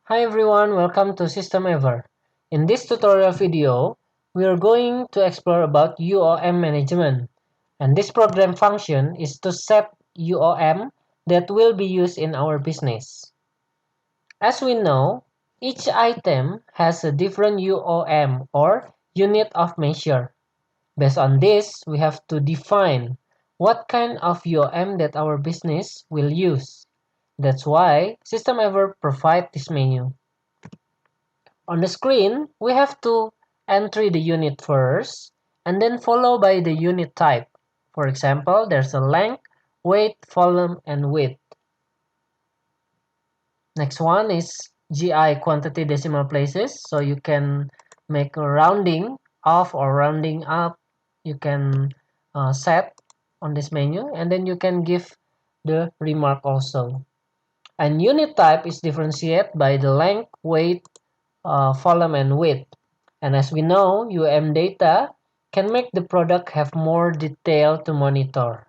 Hi everyone, welcome to SystemEver. In this tutorial video, we are going to explore about UoM management. And this program function is to set UoM that will be used in our business. As we know, each item has a different UoM or unit of measure. Based on this, we have to define what kind of UoM that our business will use. That's why SystemEver provides this menu. On the screen, we have to enter the unit first, and then follow by the unit type. For example, there's a length, weight, volume, and width. Next one is GI quantity decimal places, so you can make a rounding off or rounding up. You can set on this menu, and then you can give the remark also. And unit type is differentiated by the length, weight, volume, and width. And as we know, UM data can make the product have more detail to monitor.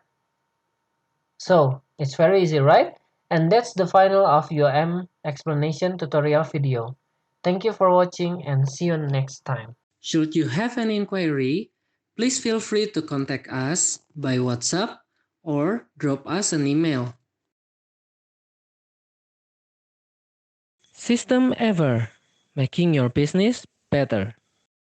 So, it's very easy, right? And that's the final of UM explanation tutorial video. Thank you for watching and see you next time. Should you have any inquiry, please feel free to contact us by WhatsApp or drop us an email. SystemEver, making your business better.